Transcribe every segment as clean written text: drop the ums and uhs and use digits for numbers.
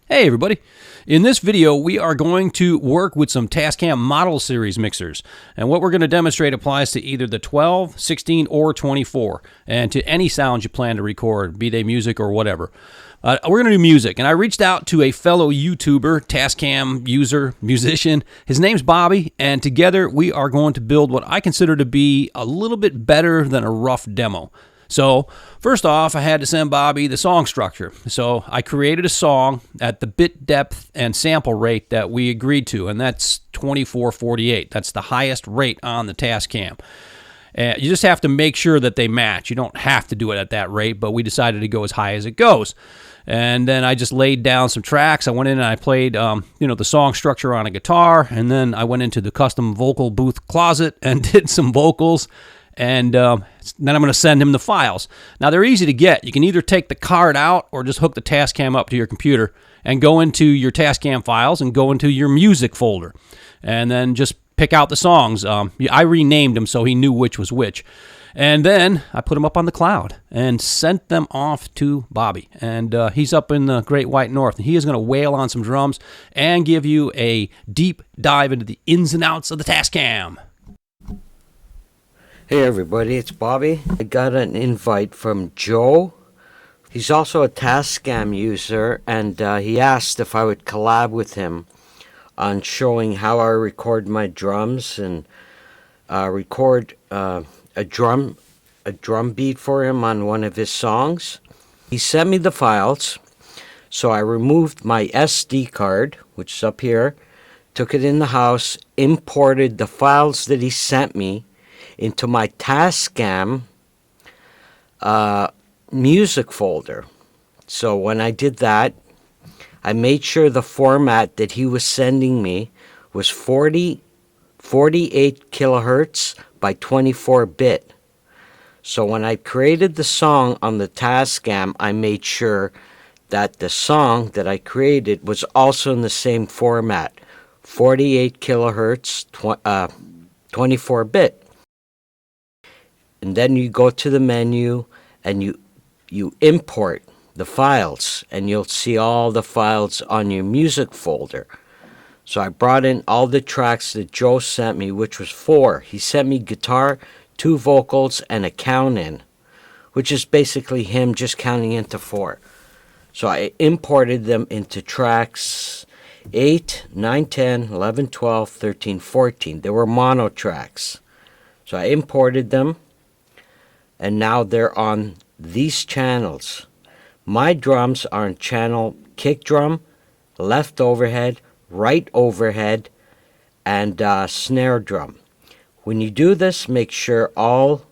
Hey everybody! In this video, we are going to work with some Tascam Model Series mixers. And what we're going to demonstrate applies to either the 12, 16, or 24, and to any sounds you plan to record, be they music or whatever. We're going to do music, and I reached out to a fellow YouTuber, Tascam user, musician. His name's Bobby, and together we are going to build what I consider to be a little bit better than a rough demo. So, first off, I had to send Bobby the song structure. So, I created a song at the bit depth and sample rate that we agreed to, and that's 2448. That's the highest rate on the Tascam. You just have to make sure that they match. You don't have to do it at that rate, but we decided to go as high as it goes. And then I just laid down some tracks. I went in and I played, the song structure on a guitar, and then I went into the custom vocal booth closet and did some vocals. And then I'm going to send him the files. Now, they're easy to get. You can either take the card out or just hook the Tascam up to your computer and go into your Tascam files and go into your music folder. And then just pick out the songs. I renamed them so he knew which was which. And then I put them up on the cloud and sent them off to Bobby. And he's up in the Great White North. And he is going to wail on some drums and give you a deep dive into the ins and outs of the Tascam. Hey everybody, it's Bobby. I got an invite from Joe. He's also a Tascam user, and he asked if I would collab with him on showing how I record my drums and record a drum beat for him on one of his songs. He sent me the files, so I removed my SD card, which is up here, took it in the house, imported the files that he sent me into my Tascam music folder. So when I did that, I made sure the format that he was sending me was 48 kilohertz by 24-bit. So when I created the song on the Tascam, I made sure that the song that I created was also in the same format, 48 kilohertz, 24-bit. And then you go to the menu and you import the files, and you'll see all the files on your music folder. So I brought in all the tracks that Joe sent me, which was 4. He sent me guitar, 2 vocals, and a count in, which is basically him just counting into 4. So I imported them into tracks 8, 9, 10, 11, 12, 13, 14. They were mono tracks. So I imported them. And now they're on these channels. My drums are on channel kick drum, left overhead, right overhead, and snare drum. When you do this, make sure all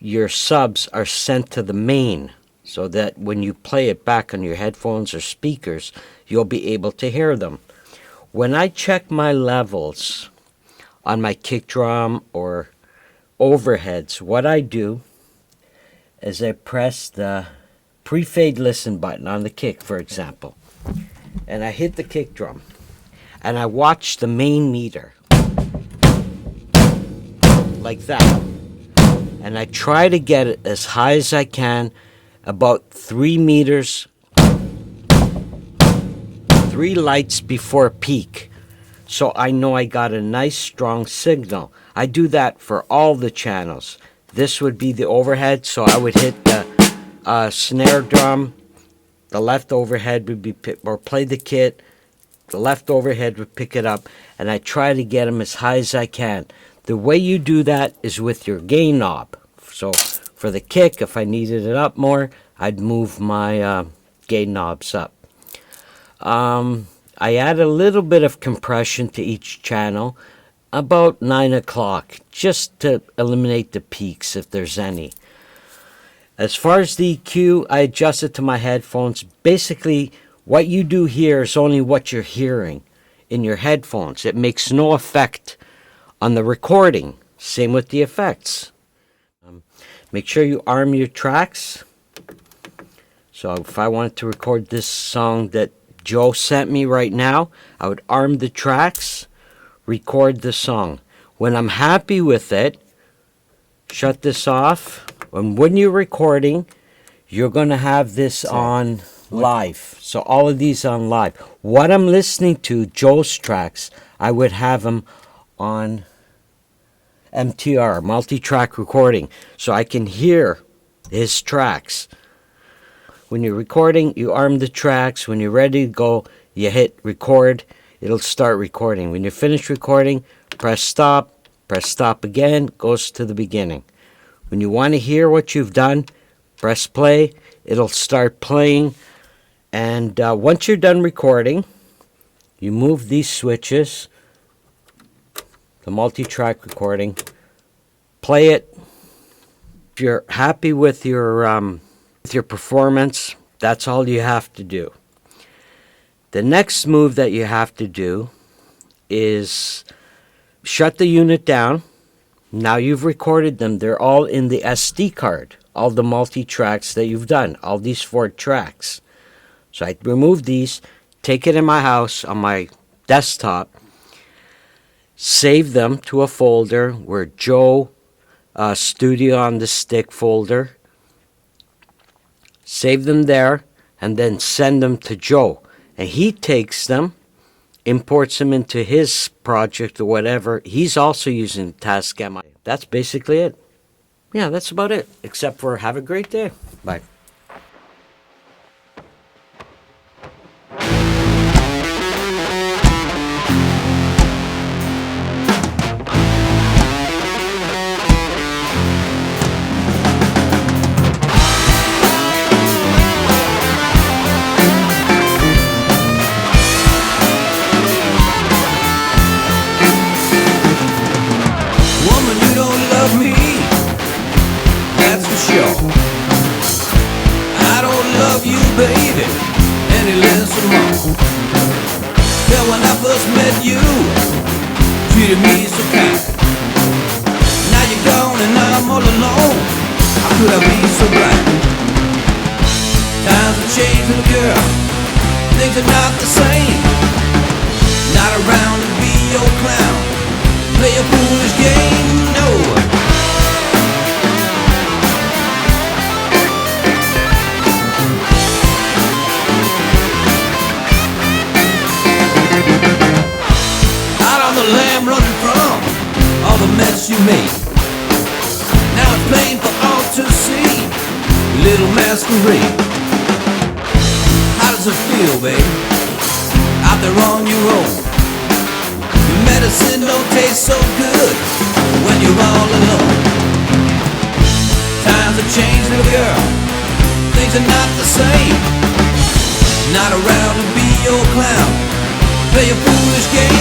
your subs are sent to the main so that when you play it back on your headphones or speakers, you'll be able to hear them. When I check my levels on my kick drum or overheads, what I do is I press the pre-fade listen button on the kick, for example, and I hit the kick drum and I watch the main meter like that, and I try to get it as high as I can, about 3 meters, 3 lights before peak, so I know I got a nice strong signal. I do that for all the channels. This would be the overhead, so I would hit the snare drum. The left overhead would be or play the kit. The left overhead would pick it up, and I try to get them as high as I can. The way you do that is with your gain knob. So for the kick, if I needed it up more, I'd move my gain knobs up. I add a little bit of compression to each channel, about 9 o'clock, just to eliminate the peaks if there's any. As far as the EQ, I adjust it to my headphones. Basically, what you do here is only what you're hearing in your headphones. It makes no effect on the recording. Same with the effects. Make sure you arm your tracks. So if I wanted to record this song that Joe sent me right now, I would arm the tracks, record the song. When I'm happy with it, shut this off. And when you're recording, you're going to have this on live. So all of these on live. What I'm listening to, Joe's tracks, I would have them on MTR, multi-track recording, so I can hear his tracks. When you're recording, you arm the tracks. When you're ready to go, you hit record. It'll start recording. When you're finished recording, press stop again, goes to the beginning. When you want to hear what you've done, press play. It'll start playing. And once you're done recording, you move these switches, the multi-track recording, play it. If you're happy with your performance, that's all you have to do. The next move that you have to do is shut the unit down. Now you've recorded them. They're all in the SD card, all the multi-tracks that you've done, all these 4 tracks. So I remove these, take it in my house on my desktop, save them to a folder where Joe Studio on the Stick folder. Save them there and then send them to Joe. And he takes them, imports them into his project or whatever. He's also using Tascam. That's basically it. Yeah, that's about it. Except for have a great day. Bye. I don't love you, baby, any less or more. Well, when I first met you, treated me so kind. Now you're gone and I'm all alone. How could I be so blind? Times have changed, little girl. Things are not the same. Not around to be your clown. Play a foolish game, no. Lamb running from all the mess you made. Now it's plain for all to see, little masquerade. How does it feel, babe, out there on your own? Your medicine don't taste so good when you're all alone. Times have changed, little girl. Things are not the same. Not around to be your clown. Play a foolish game.